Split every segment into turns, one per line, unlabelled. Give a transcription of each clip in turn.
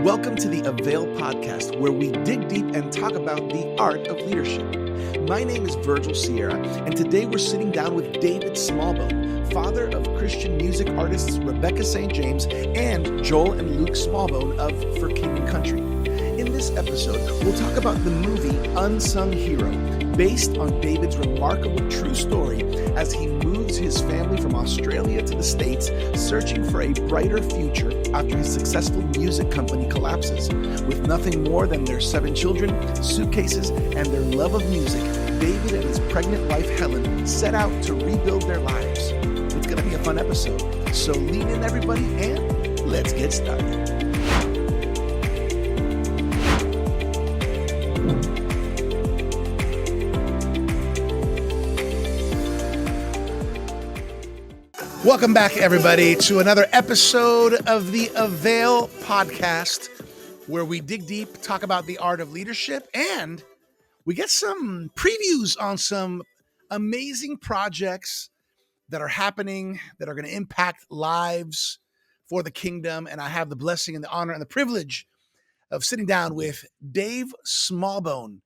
Welcome to the AVAIL podcast, where we dig deep and talk about the art of leadership. My name is Virgil Sierra, and today we're sitting down with David Smallbone, father of Christian music artists Rebecca St. James and Joel and Luke Smallbone of For King and Country. In this episode, we'll talk about the movie Unsung Hero, based on David's remarkable true story as he moves his family from Australia to the States, searching for a brighter future after his successful music company collapses. With nothing more than their 7 children, suitcases, and their love of music, David and his pregnant wife Helen set out to rebuild their lives. It's going to be a fun episode, so lean in everybody and let's get started. Welcome back, everybody, to another episode of the AVAIL podcast, where we dig deep, talk about the art of leadership, and we get some previews on some amazing projects that are happening, that are going to impact lives for the kingdom. And I have the blessing and the honor and the privilege of sitting down with Dave Smallbone.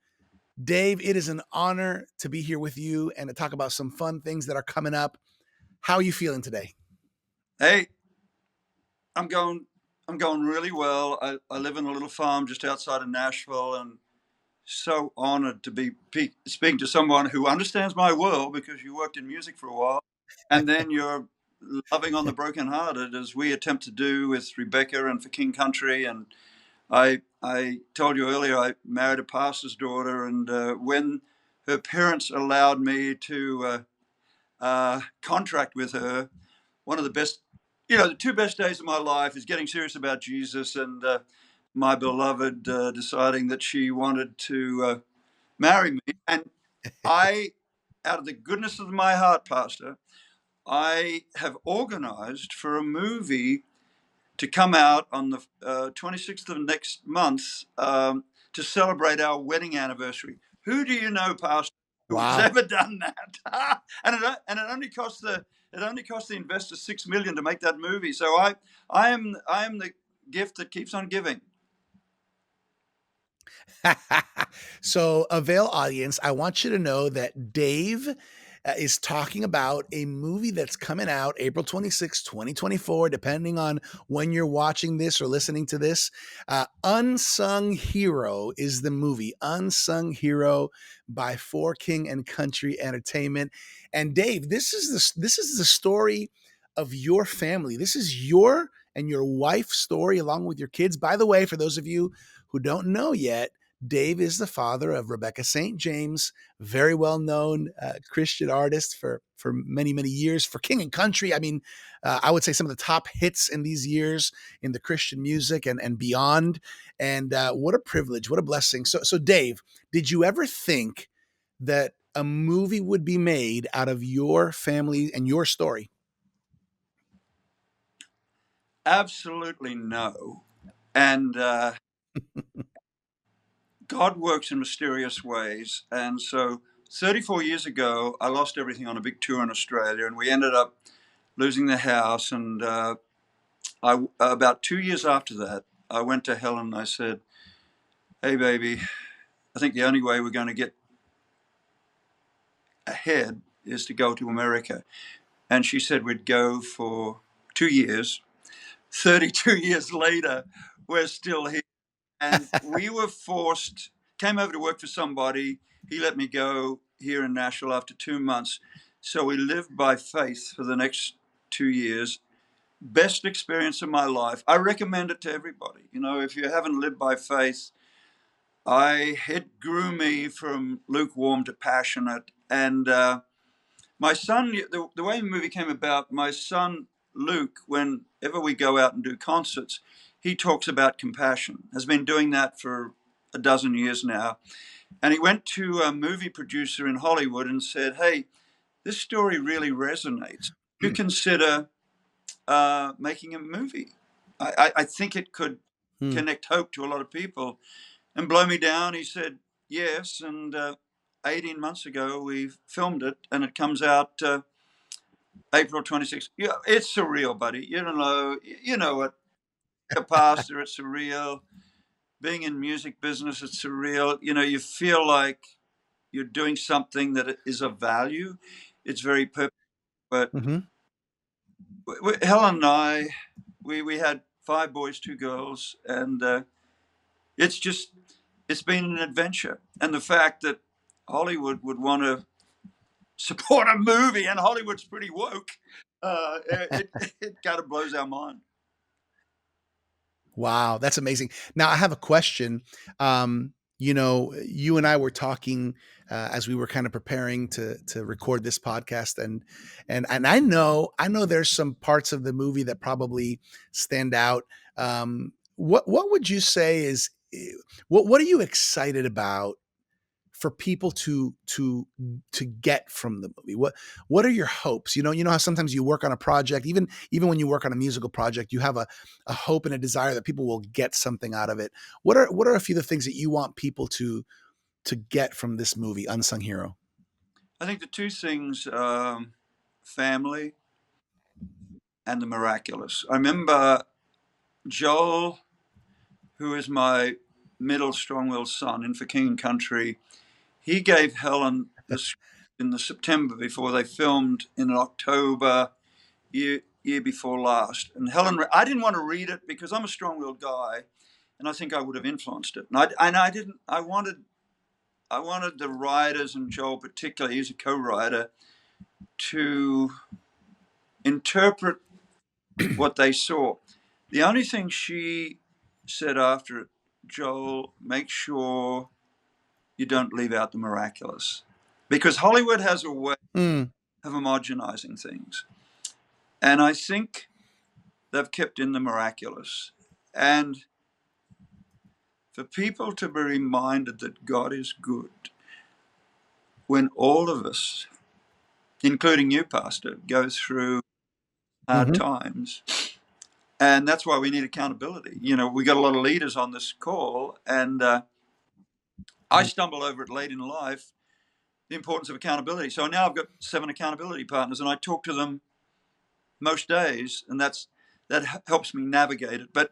Dave, it is an honor to be here with you and to talk about some fun things that are coming up. How are you feeling today?
Hey, I'm going really well. I live in a little farm just outside of Nashville, and so honored to be speaking to someone who understands my world, because you worked in music for a while, and then you're loving on the brokenhearted, as we attempt to do with Rebecca and For King Country. And I told you earlier, I married a pastor's daughter, and when her parents allowed me to contract with her, one of the best, the 2 best days of my life is getting serious about Jesus, and my beloved deciding that she wanted to marry me. And I, out of the goodness of my heart, Pastor, I have organized for a movie to come out on the 26th of next month, to celebrate our wedding anniversary. Who do you know, Pastor, who has
Wow.
ever done that? and it only cost the investor $6 million to make that movie. So I am the gift that keeps on giving.
So, AVAIL audience, I want you to know that Dave is talking about a movie that's coming out April 26, 2024, depending on when you're watching this or listening to this. Unsung Hero is the movie, Unsung Hero by For King and Country Entertainment. And Dave, this is the story of your family. This is your and your wife's story, along with your kids. By the way, for those of you who don't know yet, Dave is the father of Rebecca St. James, very well-known Christian artist for many, many years, for King and Country. I mean, I would say some of the top hits in these years in the Christian music and beyond. And what a privilege, what a blessing. So Dave, did you ever think that a movie would be made out of your family and your story?
Absolutely no. And God works in mysterious ways. And so 34 years ago, I lost everything on a big tour in Australia, and we ended up losing the house. And about 2 years after that, I went to Helen and I said, "Hey, baby, I think the only way we're going to get ahead is to go to America." And she said we'd go for 2 years. 32 years later, we're still here. And we were came over to work for somebody. He let me go here in Nashville after 2 months. So we lived by faith for the next 2 years. Best experience of my life. I recommend it to everybody. If you haven't lived by faith, it grew me from lukewarm to passionate. And my son, the way the movie came about, my son Luke, whenever we go out and do concerts, he talks about compassion. Has been doing that for a dozen years now. And he went to a movie producer in Hollywood and said, "Hey, this story really resonates. You consider making a movie. I think it could connect hope to a lot of people." And blow me down, he said yes. And 18 months ago, we filmed it, and it comes out April 26th. Yeah, it's surreal, buddy. You know it. a pastor, it's surreal. Being in music business, it's surreal. You feel like you're doing something that is of value. It's very perfect. But
Mhm.
Helen and I, we had 5 boys, 2 girls, and it's just it's been an adventure. And the fact that Hollywood would want to support a movie, and Hollywood's pretty woke, it kind of blows our mind.
Wow, that's amazing. Now I have a question. You and I were talking as we were kind of preparing to record this podcast, and I know there's some parts of the movie that probably stand out. What would you say is what are you excited about for people to get from the movie? What are your hopes? You know how sometimes you work on a project, even when you work on a musical project, you have a hope and a desire that people will get something out of it. What are a few of the things that you want people to get from this movie, Unsung Hero?
I think the two things, family and the miraculous. I remember Joel, who is my middle strong-willed son in For King and Country. He gave Helen this in the September before they filmed in October year before last. And Helen, I didn't want to read it because I'm a strong-willed guy, and I think I would have influenced it. And I didn't. I wanted the writers, and Joel particularly, he's a co-writer, to interpret what they saw. The only thing she said after it, Joel, make sure you don't leave out the miraculous, because Hollywood has a way
Mm,
of homogenizing things, and I think they've kept in the miraculous. And for people to be reminded that God is good when all of us, including you, Pastor, go through hard
mhm,
times. And that's why we need accountability. We got a lot of leaders on this call, and I
mhm,
stumbled over it late in life, the importance of accountability. So now I've got 7 accountability partners, and I talk to them most days, and that helps me navigate it. But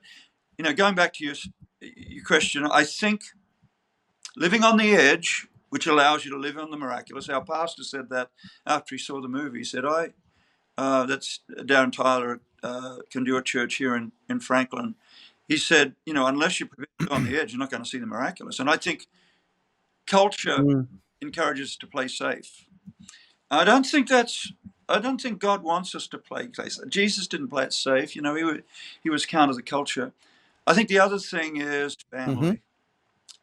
going back to your question, I think living on the edge, which allows you to live on the miraculous. Our pastor said that after he saw the movie. He said, that's Darren Tyler can do a church here in Franklin. He said, unless you're prepared to go on the edge, you're not going to see the miraculous. And I think culture
mm,
encourages us to play safe. I don't think that's. I don't think God wants us to play safe. Jesus didn't play it safe. He was counter the culture. I think the other thing is
mhm.
family.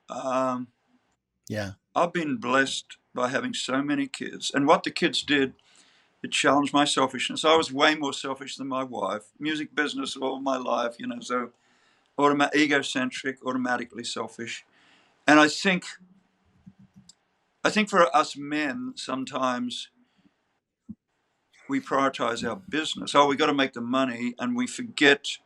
Um,
Yeah.
I've been blessed by having so many kids, and what the kids did, it challenged my selfishness. I was way more selfish than my wife. Music business all my life, so egocentric, automatically selfish. And I think for us men, sometimes we prioritize our business. Oh, we got to make the money, and we forget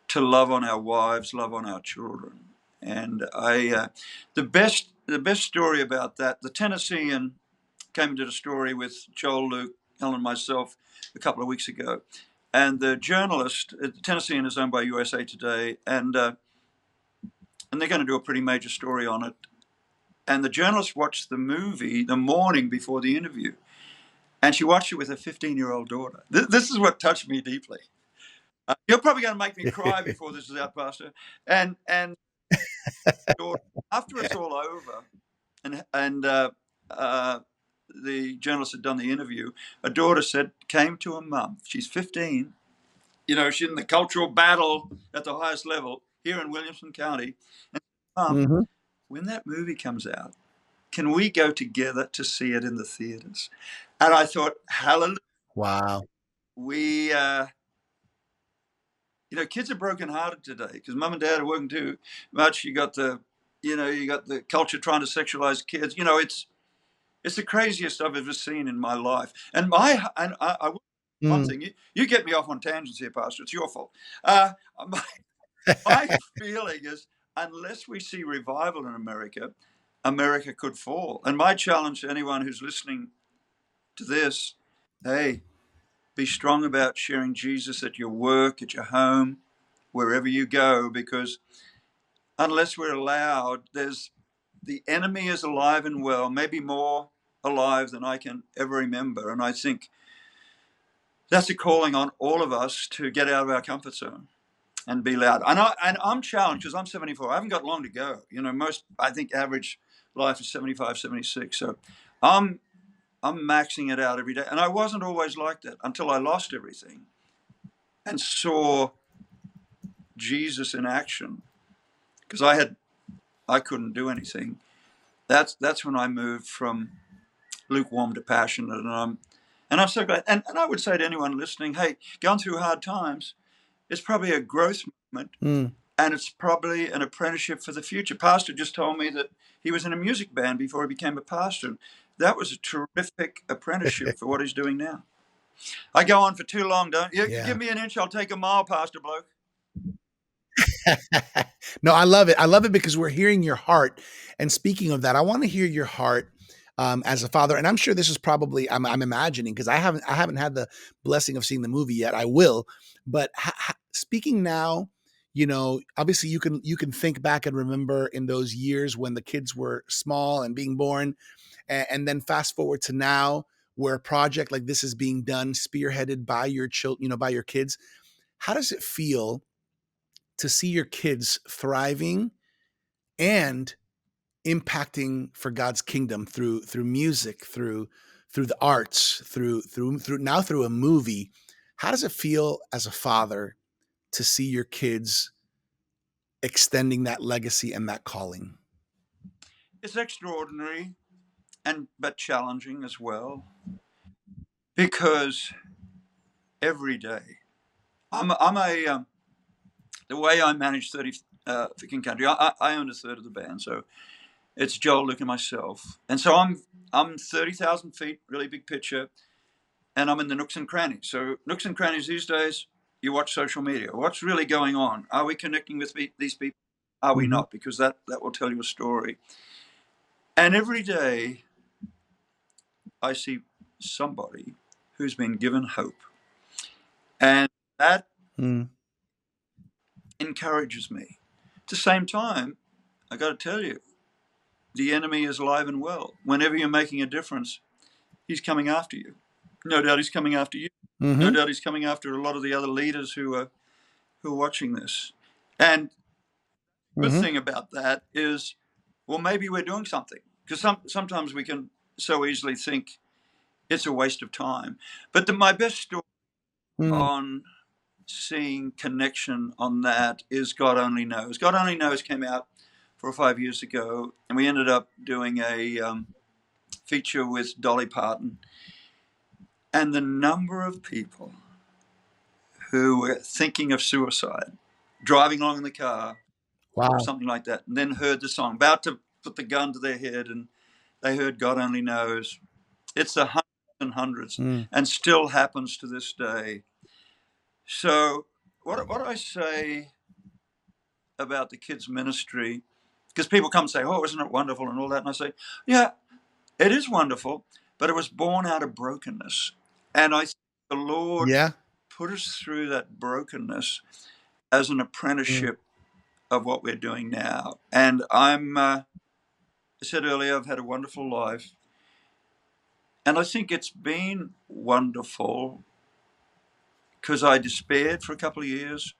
to love on our wives, love on our children. And the best story about that, the Tennessean came and did a story with Joel, Luke, Helen, myself a couple of weeks ago. And the journalist, the Tennessean is owned by USA Today, and they're going to do a pretty major story on it. And the journalist watched the movie the morning before the interview, and she watched it with her 15-year-old daughter. This is what touched me deeply. You're probably going to make me cry before this is out, Pastor. And daughter, after it's all over, and uh, the journalist had done the interview, a daughter came to her mum. She's 15. She's in the cultural battle at the highest level here in Williamson County. And mum,
Mhm.
when that movie comes out, can we go together to see it in the theaters? And I thought, hallelujah,
Wow.
we, kids are brokenhearted today because mum and dad are working too much. You got the culture trying to sexualize kids. It's the craziest stuff I've ever seen in my life. And I one
Mm.
thing, you get me off on tangents here, Pastor. It's your fault. My, my feeling is, unless we see revival in America, America could fall. And my challenge to anyone who's listening to this, hey, be strong about sharing Jesus at your work, at your home, wherever you go, because unless we're allowed, the enemy is alive and well, maybe more alive than I can ever remember. And I think that's a calling on all of us to get out of our comfort zone and be loud. I'm challenged because I'm 74. I haven't got long to go. Most, I think, average life is 75, 76. So I'm maxing it out every day. And I wasn't always like that until I lost everything and saw Jesus in action, because I couldn't do anything. That's when I moved from lukewarm to passionate, and I'm so glad. And I would say to anyone listening, hey, going through hard times, it's probably a growth moment,
Mm.
and it's probably an apprenticeship for the future. Pastor just told me that he was in a music band before he became a pastor. That was a terrific apprenticeship for what he's doing now. I go on for too long, don't you? You give
Yeah.
me an inch, I'll take a mile, Pastor Bloke.
No, I love it. I love it because we're hearing your heart. And speaking of that, I want to hear your heart as a father. And I'm sure this is probably I'm imagining because I haven't had the blessing of seeing the movie yet. I will, but speaking now, obviously you can think back and remember in those years when the kids were small and being born, and then fast forward to now where a project like this is being done, spearheaded by your children, by your kids. How does it feel to see your kids thriving and impacting for God's kingdom through music, through the arts, through now through a movie? How does it feel as a father to see your kids extending that legacy and that calling?
It's extraordinary but challenging as well, because every day I'm a the way I manage 30 for King Country. I own a third of the band, so it's Joel, Luke, and myself, and so I'm 30,000 feet, really big picture, and I'm in the nooks and crannies. So nooks and crannies these days, you watch social media. What's really going on? Are we connecting with these people? Are we
Mm-hmm.
not? Because that will tell you a story. And every day I see somebody who's been given hope, and that
Mm.
encourages me. At the same time, I got to tell you, the enemy is alive and well. Whenever you're making a difference, he's coming after you. No doubt he's coming after you. No
Mm-hmm.
doubt he's coming after a lot of the other leaders who are watching this. And the good
Mm-hmm.
thing about that is, well, maybe we're doing something, because sometimes we can so easily think it's a waste of time. But my best story
Mm.
on seeing connection on that is God Only Knows. God Only Knows came out 4 or 5 years ago, and we ended up doing a feature with Dolly Parton. And the number of people who were thinking of suicide, driving along in the car or
Wow.
something like that, and then heard the song, about to put the gun to their head, and they heard God Only Knows. It's the hundreds and hundreds,
Mm.
and still happens to this day. So, what I say about the kids' ministry, because people come and say, "Oh, isn't it wonderful?" and all that, and I say, "Yeah, it is wonderful, but it was born out of brokenness." And I think the Lord
Yeah.
put us through that brokenness as an
Mm.
apprenticeship of what we're doing now. And I said earlier, I've had a wonderful life. And I think it's been wonderful because I despaired for a couple of years.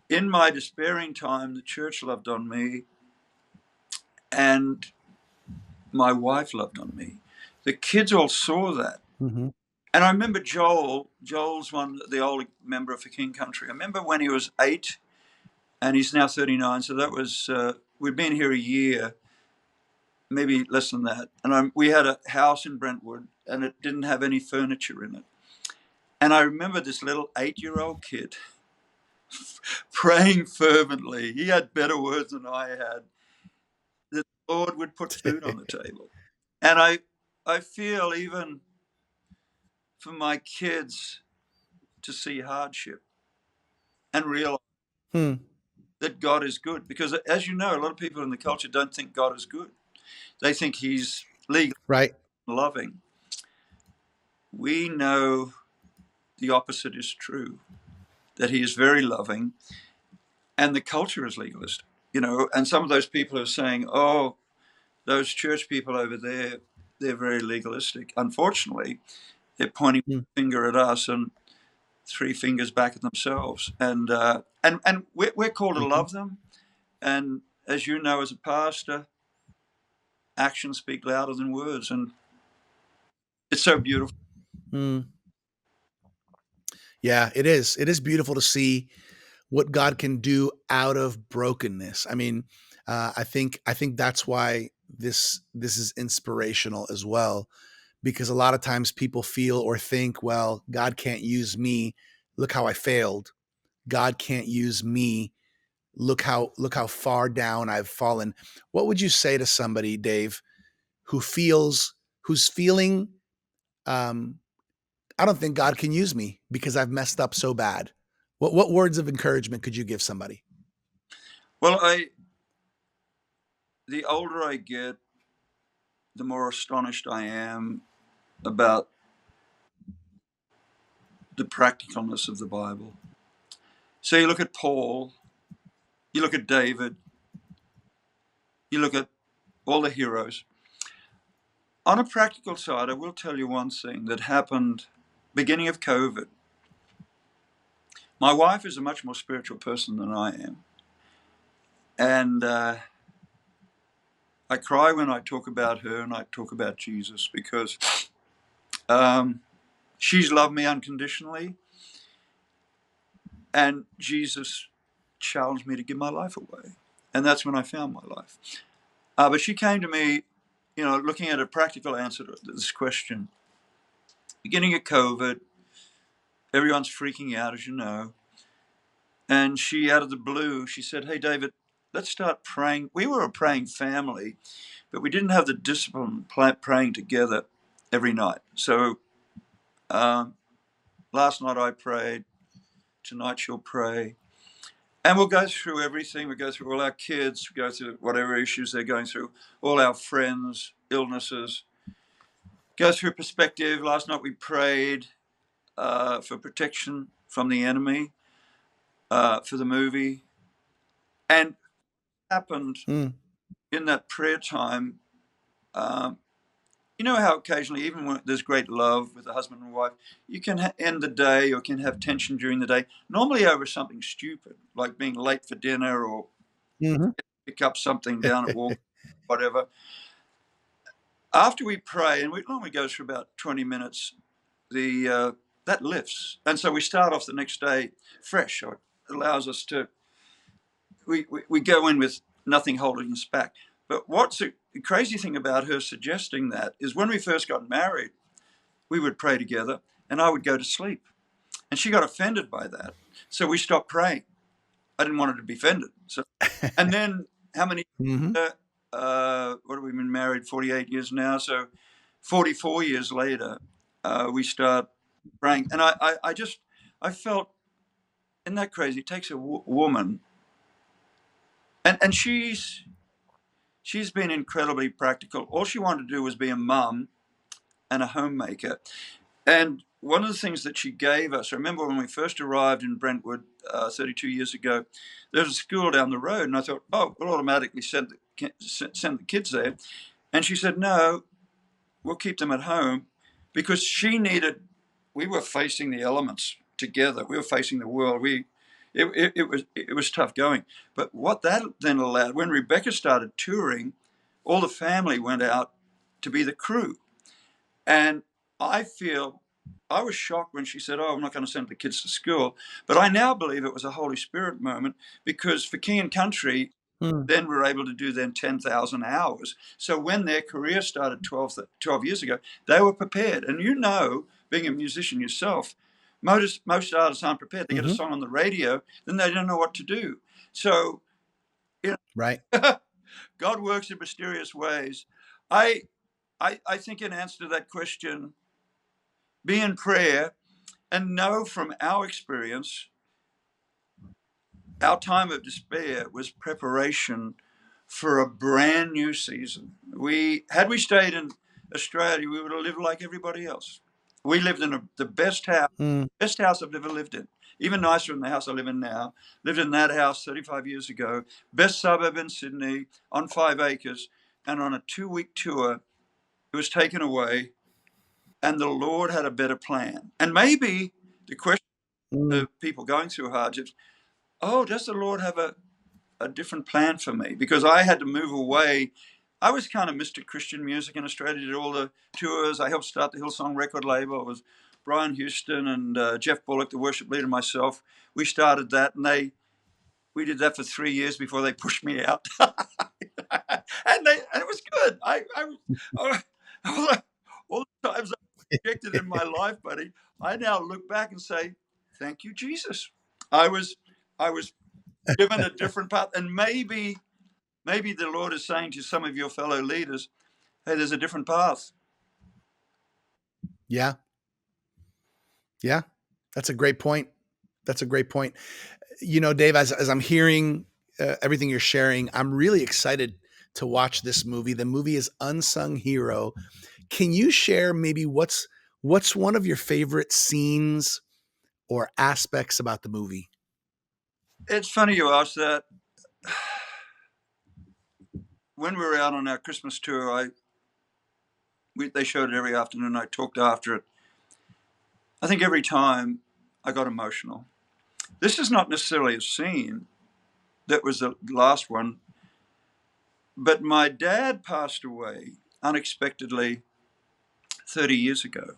In my despairing time, the church loved on me and my wife loved on me. The kids all saw that.
Mm-hmm.
And I remember Joel's the old member of the King Country. I remember when he was 8 and he's now 39. So that was, we'd been here a year, maybe less than that. And we had a house in Brentwood and it didn't have any furniture in it. And I remember this little 8-year-old kid praying fervently. He had better words than I had, that the Lord would put food on the table. And I feel, even for my kids to see hardship and realize
Hmm.
that God is good. Because as you know, a lot of people in the culture don't think God is good. They think he's legal
Right.
and loving. We know the opposite is true, that he is very loving, and the culture is legalist. And some of those people are saying, oh, those church people over there, they're very legalistic. Unfortunately, they're pointing
Mm,
a finger at us and three fingers back at themselves. And we're called to
mhm,
love them. And as you know, as a pastor, actions speak louder than words. And it's so beautiful.
mm. Yeah, it is. It is beautiful to see what God can do out of brokenness. I mean, I think that's why this is inspirational as well, because a lot of times people feel or think, well, God can't use me. Look how I failed. God can't use me. Look how far down I've fallen. What would you say to somebody, Dave, who's feeling um, I don't think God can use me because I've messed up so bad? What words of encouragement could you give somebody?
Well, the older I get, the more astonished I am about the practicalness of the Bible. So you look at Paul, you look at David, you look at all the heroes. On a practical side, I will tell you one thing that happened beginning of COVID. My wife is a much more spiritual person than I am. And I cry when I talk about her and I talk about Jesus because um, she's loved me unconditionally. And Jesus challenged me to give my life away. And that's when I found my life. But she came to me, looking at a practical answer to this question. Beginning of COVID, everyone's freaking out, as you know. And she, out of the blue, she said, hey, David, let's start praying. We were a praying family, but we didn't have the discipline of praying together every night. So um, last night I prayed. Tonight she'll pray. And we'll go through everything. We go through all our kids, we go through whatever issues they're going through, all our friends, illnesses, go through perspective. Last night we prayed for protection from the enemy, for the movie. And happened
Mm,
in that prayer time, um, you know how occasionally, even when there's great love with a husband and wife, you can end the day or can have tension during the day, normally over something stupid, like being late for dinner or
mhm.
pick up something down at walk, whatever. After we pray, and we normally goes for about 20 minutes, that lifts. And so we start off the next day fresh. So it allows us to, we go in with nothing holding us back. But what's the crazy thing about her suggesting that is when we first got married, we would pray together and I would go to sleep. And she got offended by that. So we stopped praying. I didn't want her to be offended. So, and then how many,
Mhm.
what have we been married 48 years now? So 44 years later, we start praying. And I felt, isn't that crazy? It takes a woman, and she's been incredibly practical. All she wanted to do was be a mum and a homemaker. And one of the things that she gave us, I remember when we first arrived in Brentwood 32 years ago, there was a school down the road, and I thought, oh, we'll automatically send the kids there. And she said, no, we'll keep them at home because we were facing the elements together. We were facing the world. It was tough going. But what that then allowed, when Rebecca started touring, all the family went out to be the crew. And I feel I was shocked when she said, oh, I'm not going to send the kids to school. But I now believe it was a Holy Spirit moment because for King and Country,
Mm,
then we're able to do then 10,000 hours. So when their career started 12 years ago, they were prepared. And being a musician yourself, most artists aren't prepared. They get a
mhm.
song on the radio, then they don't know what to do. So, you
Right.
know, God works in mysterious ways. I, I think in answer to that question, be in prayer and know from our experience, our time of despair was preparation for a brand new season. Had we stayed in Australia, we would have lived like everybody else. We lived in the
Mm,
best house I've ever lived in. Even nicer than the house I live in now. Lived in that house 35 years ago. Best suburb in Sydney, on 5 acres. And on a 2-week tour, it was taken away, and the Lord had a better plan. And maybe the question
mm,
of people going through hardships, oh, does the Lord have a different plan for me? Because I had to move away. I was kind of Mr. Christian music in Australia, did all the tours. I helped start the Hillsong record label. It was Brian Houston and Jeff Bullock, the worship leader, and myself. We started that, and we did that for 3 years before they pushed me out. And it was good. I all the times I rejected in my life, buddy, I now look back and say, thank you, Jesus. I was I was given a different path. And maybe the Lord is saying to some of your fellow leaders, hey, there's a different path.
yeah, yeah. That's a great point. That's a great point. Dave, as I'm hearing everything you're sharing, I'm really excited to watch this movie. The movie is Unsung Hero. Can you share maybe what's one of your favorite scenes or aspects about the movie?
It's funny you asked that. When we were out on our Christmas tour, they showed it every afternoon. I talked after it. I think every time I got emotional. This is not necessarily a scene that was the last one, but my dad passed away unexpectedly 30 years ago.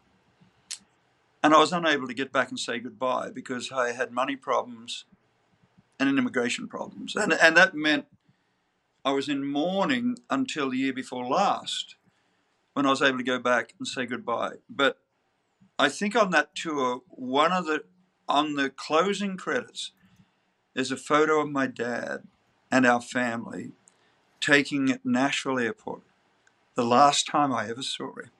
And I was unable to get back and say goodbye because I had money problems and immigration problems. And that meant I was in mourning until the year before last when I was able to go back and say goodbye. But I think on that tour, on the closing credits, there's a photo of my dad and our family taking at Nashville Airport, the last time I ever saw him.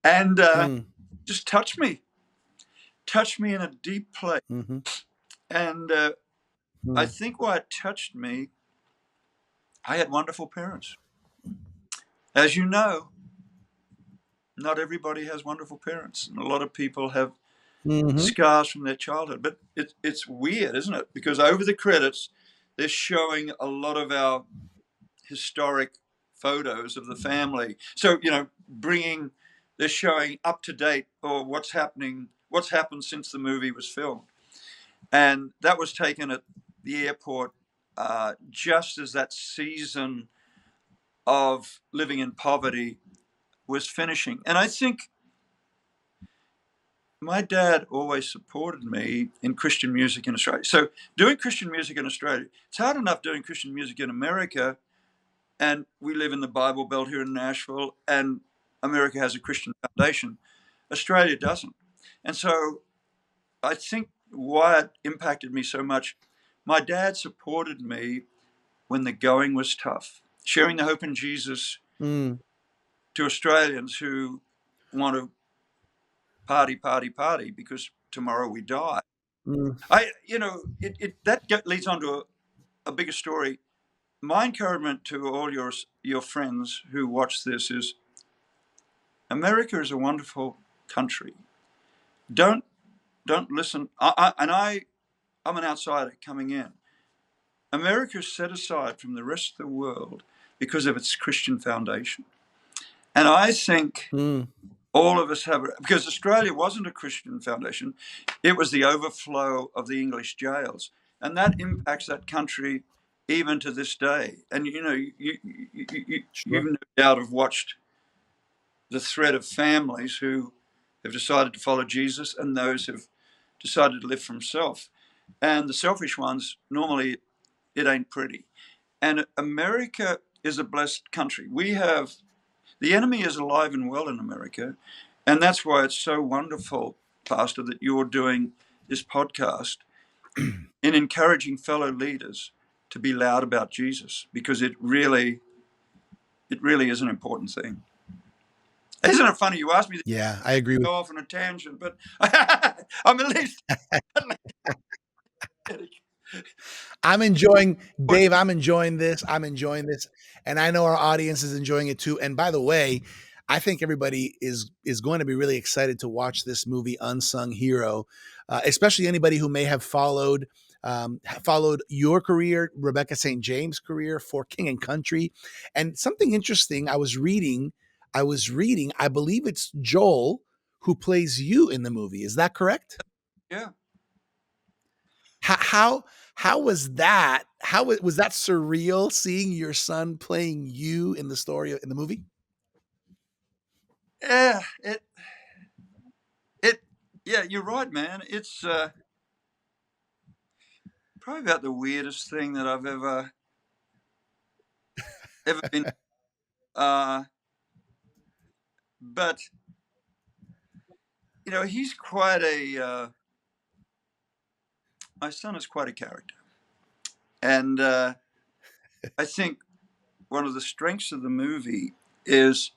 And
Mm,
just touched me in a deep place.
mm-hmm,
And I
mm,
think why it touched me, I had wonderful parents. As you know, not everybody has wonderful parents, and a lot of people have
mm-hmm,
scars from their childhood. But it's weird, isn't it? Because over the credits, they're showing a lot of our historic photos of the family. So they're showing up to date or what's happened since the movie was filmed, and that was taken at the airport just as that season of living in poverty was finishing. And I think my dad always supported me in Christian music in Australia. So doing Christian music in Australia, it's hard enough doing Christian music in America, and we live in the Bible Belt here in Nashville, and America has a Christian foundation. Australia doesn't. And so I think why it impacted me so much, my dad supported me when the going was tough, sharing the hope in Jesus
mm,
to Australians who want to party, party, party because tomorrow we die.
mm,
That leads on to a bigger story. My encouragement to all your friends who watch this is America is a wonderful country. Don't don't listen. I'm an outsider coming in. America is set aside from the rest of the world because of its Christian foundation, and I think
mm,
all of us have, because Australia wasn't a Christian foundation, it was the overflow of the English jails, and that impacts that country even to this day. And you've
sure.
no doubt have watched the thread of families who have decided to follow Jesus and those who've decided to live for himself. And the selfish ones, normally it ain't pretty. And America is a blessed country. The enemy is alive and well in America. And that's why it's so wonderful, Pastor, that you're doing this podcast in encouraging fellow leaders to be loud about Jesus, because it really is an important thing. Isn't it funny you asked me to
Yeah, I agree with.
go off on a tangent, but I'm at least
I'm enjoying, Dave. I'm enjoying this. I'm enjoying this, and I know our audience is enjoying it too. And by the way, I think everybody is going to be really excited to watch this movie, Unsung Hero, especially anybody who may have followed your career, Rebecca St. James' career for King and Country, and something interesting. I believe it's Joel who plays you in the movie. Is that correct?
Yeah.
How how, how was that? How was that surreal seeing your son playing you in the story in the movie?
Yeah. It, yeah, you're right, man. It's probably about the weirdest thing that I've ever been. Uh, but he's quite my son is quite a character, and I think one of the strengths of the movie is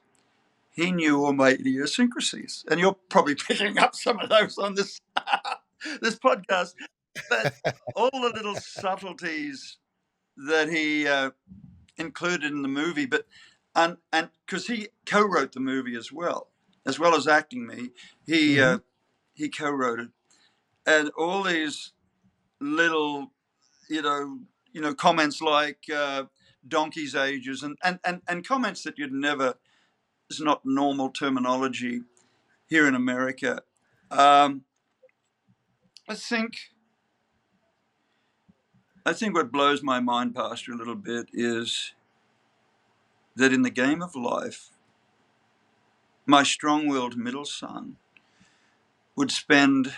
he knew all my idiosyncrasies, and you're probably picking up some of those on this this podcast. But all the little subtleties that he included in the movie, but and because he co-wrote the movie as well as acting me, he
Hmm.
uh, he co-wrote it, and all these little you know comments like donkeys' ages and comments that you'd never is not normal terminology here in America. Um, I think what blows my mind, Pastor, a little bit is that in the game of life, my strong-willed middle son would spend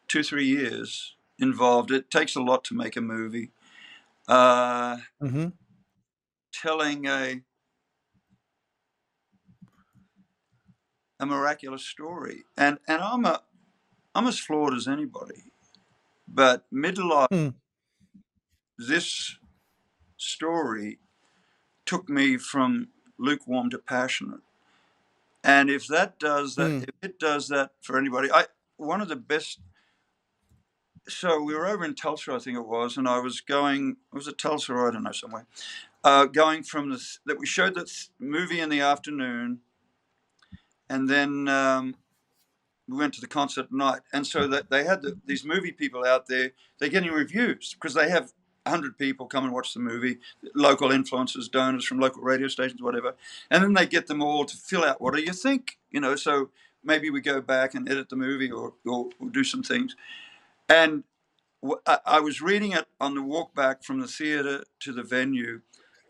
2 3 years involved. It takes a lot to make a movie. Uh,
Hmm.
Telling a miraculous story, and I'm as flawed as anybody, but midlife,
Hmm.
this story took me from lukewarm to passionate. And
Hmm.
if it does that for anybody, I one of the best. So we were over in Tulsa, I think it was, and I was going. It was at Tulsa, I don't know, somewhere. Going from this that we showed that movie in the afternoon, and then we went to the concert at night. And so that they had these movie people out there. They're getting reviews because they have 100 people come and watch the movie, local influencers, donors from local radio stations, whatever, and then they get them all to fill out what do you think, So maybe we go back and edit the movie or do some things. And I was reading it on the walk back from the theater to the venue,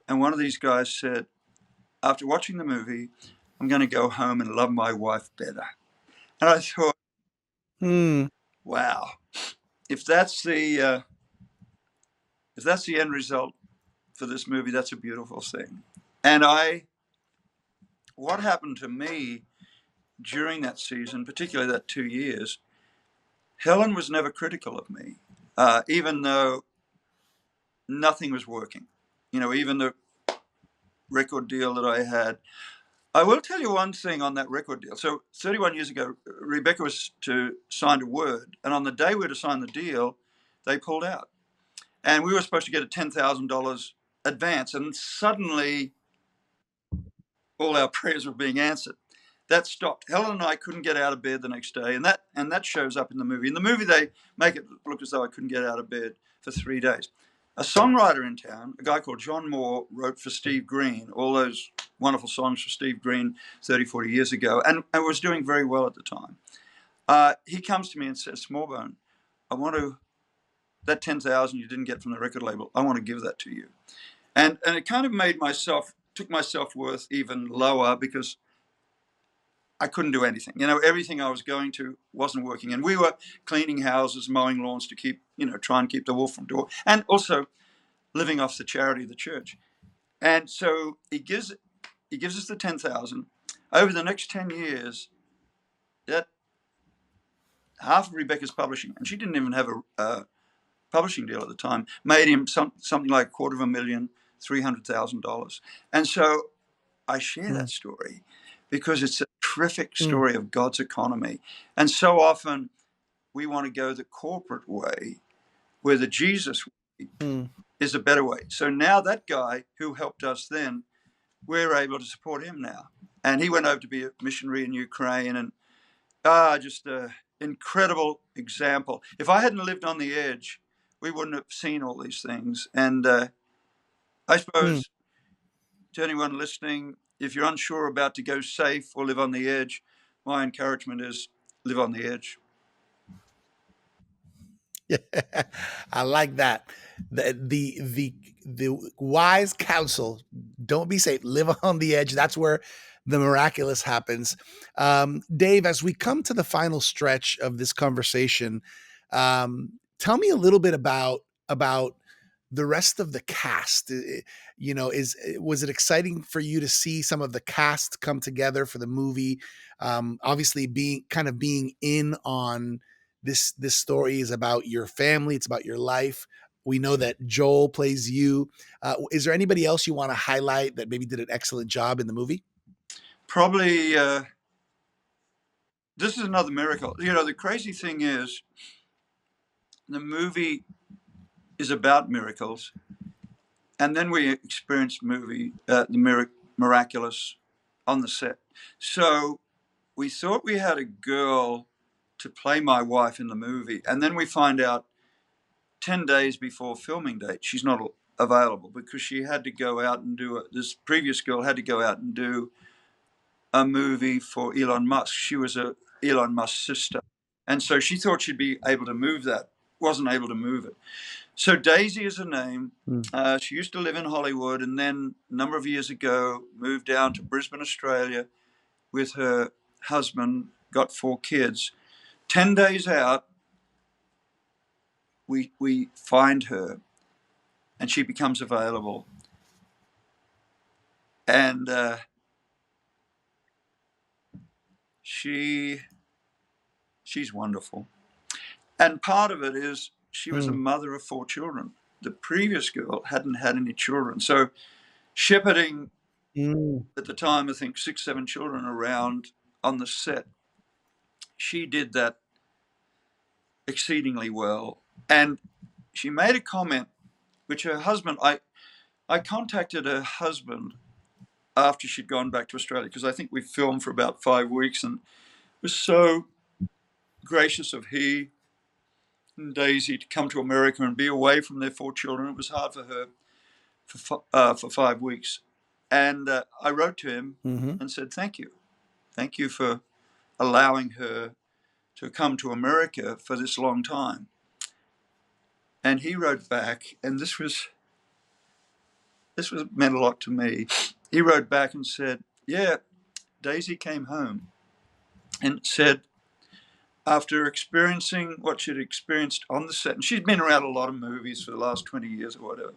and one of these guys said, after watching the movie, I'm going to go home and love my wife better. And I thought,
Hmm.
wow, if that's the end result for this movie, that's a beautiful thing. And what happened to me during that season, particularly that 2 years, Helen was never critical of me, even though nothing was working. Even the record deal that I had. I will tell you one thing on that record deal. So 31 years ago, Rebecca was to sign a word, and on the day we were to sign the deal, they pulled out, and we were supposed to get a $10,000 advance, and suddenly all our prayers were being answered. That stopped. Helen and I couldn't get out of bed the next day, and that shows up in the movie. In the movie, they make it look as though I couldn't get out of bed for 3 days. A songwriter in town, a guy called John Moore, wrote for Steve Green all those wonderful songs for Steve Green 30, 40 years ago, and was doing very well at the time. He comes to me and says, Smallbone, I want to, that 10,000 you didn't get from the record label, I want to give that to you. And it kind of took my self-worth even lower because I couldn't do anything. Everything I was going to wasn't working. And we were cleaning houses, mowing lawns to try and keep the wolf from door, and also living off the charity of the church. And so he gives us the 10,000. Over the next 10 years, that half of Rebecca's publishing, and she didn't even have a publishing deal at the time, made him something like $250,000, $300,000. And so I share
Hmm.
that story because it's a terrific
Hmm.
story of God's economy. And so often we want to go the corporate way, where the Jesus way
Hmm.
is a better way. So now that guy who helped us then we're able to support him now. And he went over to be a missionary in Ukraine, and just an incredible example. If I hadn't lived on the edge, we wouldn't have seen all these things. And I
Mm.
suppose to anyone listening, if you're unsure about to go safe or live on the edge, my encouragement is live on the edge.
I like that. The wise counsel: don't be safe. Live on the edge. That's where the miraculous happens. Dave, as we come to the final stretch of this conversation, tell me a little bit about the rest of the cast. Was it exciting for you to see some of the cast come together for the movie? Obviously, being in on this story is about your family. It's about your life. We know that Joel plays you. Is there anybody else you want to highlight that maybe did an excellent job in the movie?
Probably this is another miracle. The crazy thing is the movie is about miracles, and then we experienced the miraculous on the set. So we thought we had a girl to play my wife in the movie, and then we find out 10 days before filming date she's not available because she had to go out and this previous girl had to go out and do a movie for Elon Musk. She was a Elon Musk's sister, and so she thought she'd be able to move that, wasn't able to move it. So Daisy is her name.
Mm.
She used to live in Hollywood, and then a number of years ago moved down to Brisbane, Australia, with her husband. Got 4 kids. 10 days out, we find her, and she becomes available. And she's wonderful. And part of it is she was a
Mm.
mother of 4 children. The previous girl hadn't had any children, so shepherding
Mm.
at the time, I think 6, 7 children around on the set. She did that exceedingly well. And she made a comment, which her husband, I contacted her husband after she'd gone back to Australia, because I think we filmed for about 5 weeks, and it was so gracious of he and Daisy to come to America and be away from their 4 children. It was hard for her for 5 weeks. And I wrote to him
Hmm.
and said, thank you. Thank you for allowing her to come to America for this long time. And he wrote back, and this was meant a lot to me. He wrote back and said, yeah, Daisy came home and said, after experiencing what she'd experienced on the set, and she'd been around a lot of movies for the last 20 years or whatever,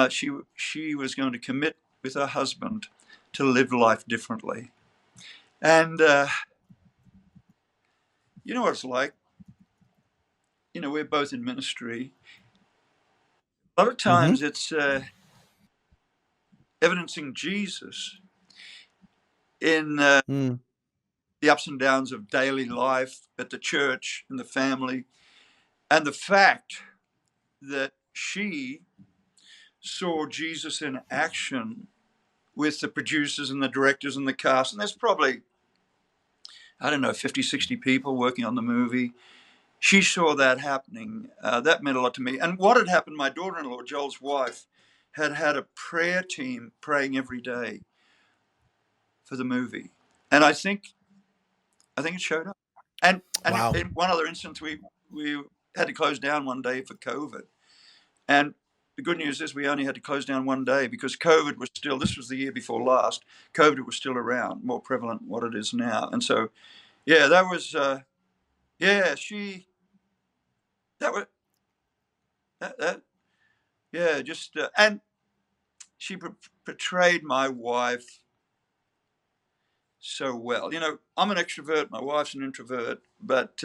she was going to commit with her husband to live life differently. And you know what it's like? We're both in ministry. A lot of
Hmm.
times it's evidencing Jesus in
Mm.
the ups and downs of daily life at the church and the family. And the fact that she saw Jesus in action with the producers and the directors and the cast, and there's probably, I don't know, 50, 60 people working on the movie. She saw that happening. That meant a lot to me. And what had happened, my daughter-in-law, Joel's wife, had a prayer team praying every day for the movie. And I think it showed up. And
Wow.
in one other instance, we had to close down one day for COVID. And the good news is we only had to close down one day because COVID was still, this was the year before last, COVID was still around, more prevalent than what it is now. And so, yeah, that was, yeah, that was, that yeah, just, and she portrayed my wife so well. I'm an extrovert, my wife's an introvert, but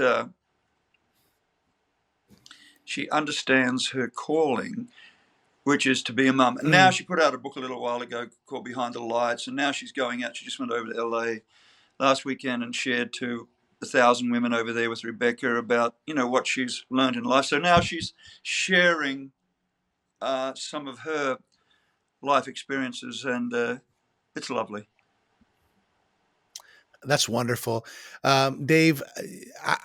she understands her calling, which is to be a mum. And now
Mm.
she put out a book a little while ago called Behind the Lights, and now she's going out. She just went over to LA last weekend and shared to 1,000 women over there with Rebecca about what she's learned in life. So now she's sharing some of her life experiences, and it's lovely.
That's wonderful. Dave,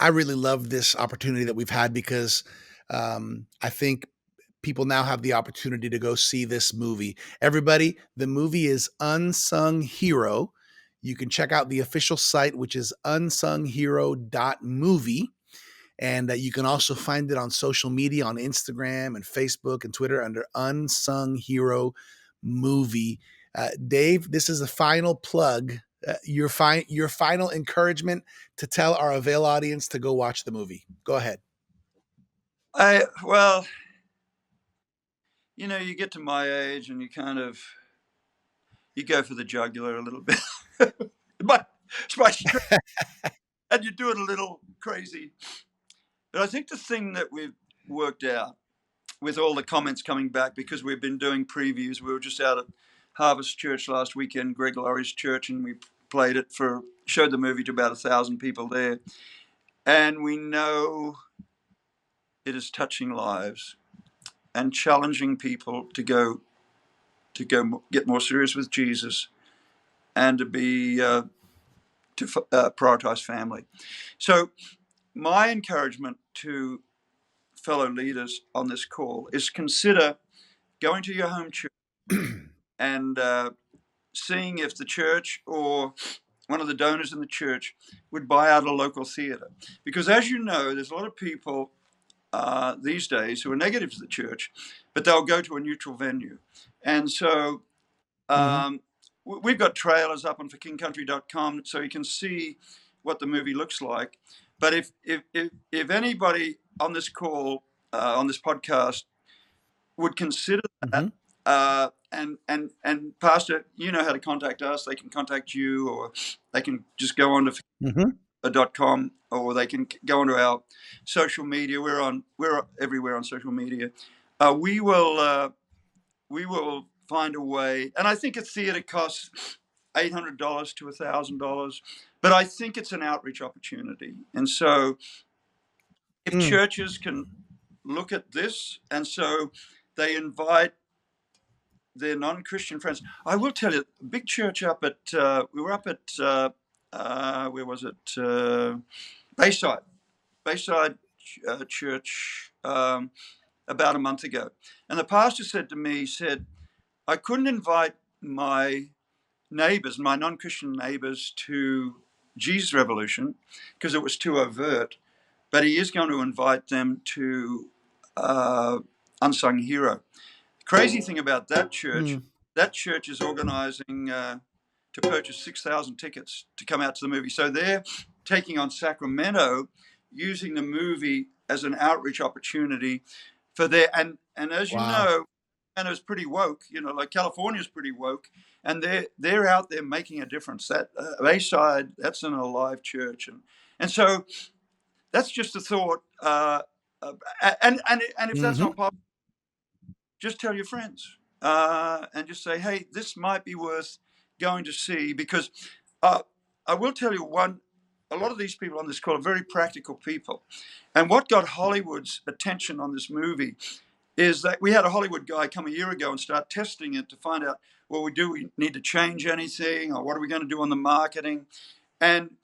I really love this opportunity that we've had because I think people now have the opportunity to go see this movie. Everybody, the movie is Unsung Hero. You can check out the official site, which is unsunghero.movie. And you can also find it on social media on Instagram and Facebook and Twitter under Unsung Hero Movie. Dave, this is the final plug. Your final encouragement to tell our Avail audience to go watch the movie. Go ahead.
Well, you get to my age and you go for the jugular a little bit. but it's my strength, and you do it a little crazy. But I think the thing that we've worked out with all the comments coming back, because we've been doing previews. We were just out at Harvest Church last weekend, Greg Laurie's church, and we showed the movie to about 1,000 people there. And we know it is touching lives and challenging people to go get more serious with Jesus, and to prioritize family. So my encouragement to fellow leaders on this call is consider going to your home church and seeing if the church or one of the donors in the church would buy out a local theater. Because as you know, there's a lot of people these days who are negative to the church, but they'll go to a neutral venue. And so
Mhm.
we've got trailers up on forkingcountry.com so you can see what the movie looks like. But if anybody on this call, on this podcast, would consider that,
Mhm.
and Pastor, you know how to contact us. They can contact you, or they can just go on
Mhm.
to .com, or they can go onto our social media. We're everywhere on social media. We will find a way, and I think a theater costs $800 to $1,000, but I think it's an outreach opportunity. And so, if
Mm.
churches can look at this, and so they invite their non-Christian friends. I will tell you, big church up at we were up at where was it? Bayside, Bayside Church, about a month ago, and the pastor said to me, he said, I couldn't invite my neighbors, my non-Christian neighbors, to Jesus Revolution because it was too overt, but he is going to invite them to Unsung Hero. Crazy thing about
Mm.
that church is organizing to purchase 6,000 tickets to come out to the movie. So they're taking on Sacramento, using the movie as an outreach opportunity for their, and as you
Wow.
know, Sacramento's pretty woke, like California's pretty woke, and they're out there making a difference. That Bayside, that's an alive church, and so that's just a thought. And if that's
Mhm.
not possible, just tell your friends, and just say, hey, this might be worth going to see, because uh, I will tell you one. A lot of these people on this call are very practical people, and what got Hollywood's attention on this movie is that we had a Hollywood guy come a year ago and start testing it to find out, well, we need to change anything, or what are we going to do on the marketing, and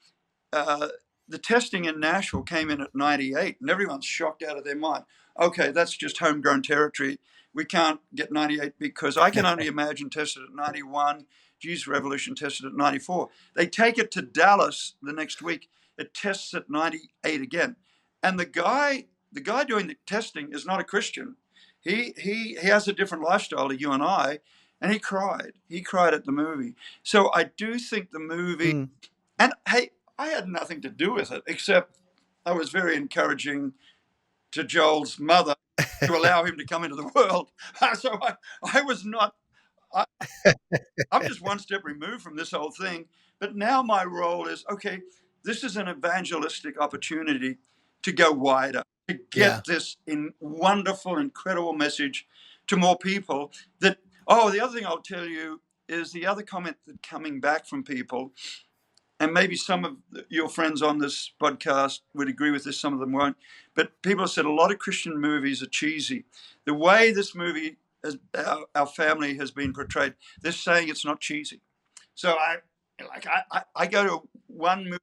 uh, the testing in Nashville came in at 98, and everyone's shocked out of their mind. Okay, that's just homegrown territory. We can't get 98 because I can only imagine tested at 91. Jesus Revolution tested at 94. They take it to Dallas the next week. It tests at 98 again. And the guy doing the testing is not a Christian. He has a different lifestyle to you and I, and he cried. He cried at the movie. So I do think the movie,
Mm.
and hey, I had nothing to do with it, except I was very encouraging to Joel's mother to allow him to come into the world. So I was not, I, I'm just one step removed from this whole thing. But now my role is, okay, this is an evangelistic opportunity to go wider, to
Yeah.
get this wonderful, incredible message to more people. The other thing I'll tell you is the other comment that coming back from people, and maybe some of your friends on this podcast would agree with this, some of them won't. But people have said a lot of Christian movies are cheesy. The way this movie as our family has been portrayed. They're saying it's not cheesy. So I go to one movie.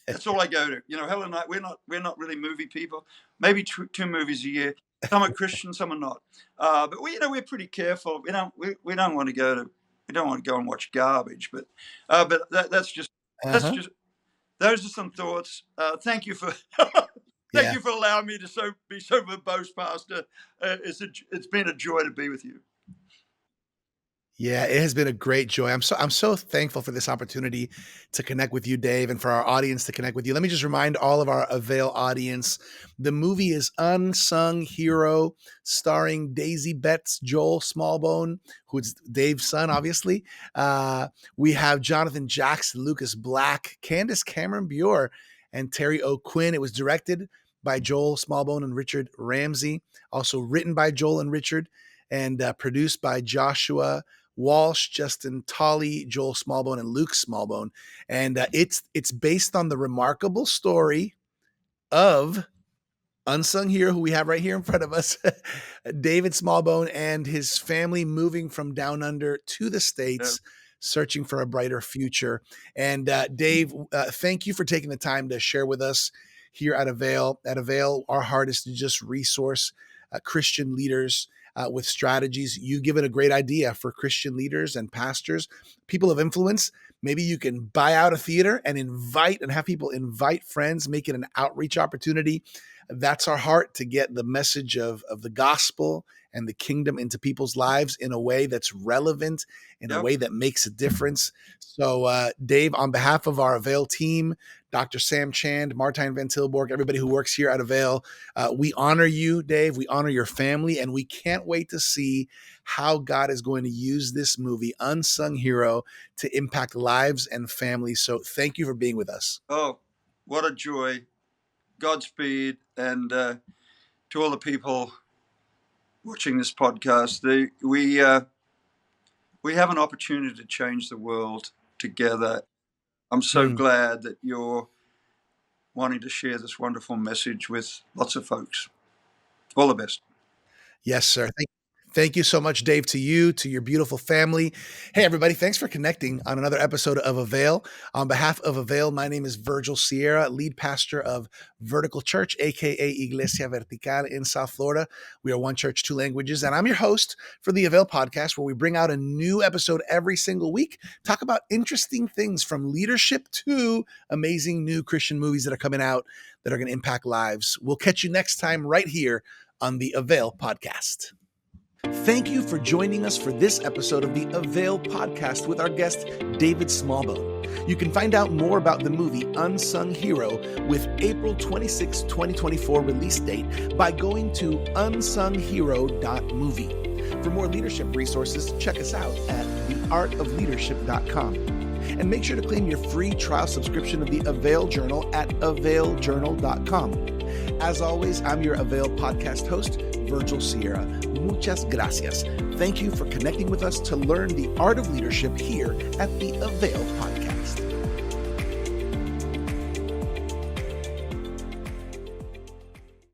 That's all I go to. Helen and I, we're not really movie people. Maybe two movies a year. Some are Christian, some are not. But we're pretty careful. We don't want to go and watch garbage. But that's just
Uh-huh.
those are some thoughts. Thank you for thank
Yeah.
you for allowing me to be so verbose, Pastor. It's been a joy to be with you.
Yeah, it has been a great joy. I'm so thankful for this opportunity to connect with you, Dave, and for our audience to connect with you. Let me just remind all of our Avail audience, the movie is Unsung Hero, starring Daisy Betts, Joel Smallbone, who's Dave's son, obviously. We have Jonathan Jackson, Lucas Black, Candace Cameron Bure, and Terry O'Quinn. It was directed by Joel Smallbone and Richard Ramsey, also written by Joel and Richard, and produced by Joshua Walsh, Justin Tolley, Joel Smallbone, and Luke Smallbone. And it's based on the remarkable story of Unsung Hero, who we have right here in front of us, David Smallbone and his family moving from down under to the States, searching for a brighter future. And Dave, thank you for taking the time to share with us here at AVAIL. At AVAIL, our heart is to just resource Christian leaders with strategies. You've given a great idea for Christian leaders and pastors, people of influence. Maybe you can buy out a theater and have people invite friends, make it an outreach opportunity. That's our heart, to get the message of the gospel and the kingdom into people's lives in a way that's relevant, in a way that makes a difference. So, Dave, on behalf of our AVAIL team, Dr. Sam Chand, Martijn Van Tilborg, everybody who works here at AVAIL, we honor you, Dave. We honor your family, and we can't wait to see how God is going to use this movie, Unsung Hero, to impact lives and families. So thank you for being with us.
Oh, what a joy. Godspeed. And to all the people watching this podcast, we have an opportunity to change the world together. I'm so glad that you're wanting to share this wonderful message with lots of folks. All the best.
Yes, sir. Thank you so much, Dave, to you, to your beautiful family. Hey, everybody, thanks for connecting on another episode of AVAIL. On behalf of AVAIL, my name is Virgil Sierra, lead pastor of Vertical Church, aka Iglesia Vertical in South Florida. We are one church, two languages, and I'm your host for the AVAIL podcast, where we bring out a new episode every single week, talk about interesting things from leadership to amazing new Christian movies that are coming out that are going to impact lives. We'll catch you next time right here on the AVAIL podcast. Thank you for joining us for this episode of the AVAIL podcast with our guest, David Smallbone. You can find out more about the movie Unsung Hero with April 26, 2024 release date by going to unsunghero.movie. For more leadership resources, check us out at theartofleadership.com. And make sure to claim your free trial subscription of the AVAIL Journal at availjournal.com. As always, I'm your AVAIL podcast host, Virgil Sierra. Muchas gracias. Thank you for connecting with us to learn the art of leadership here at the AVAIL podcast.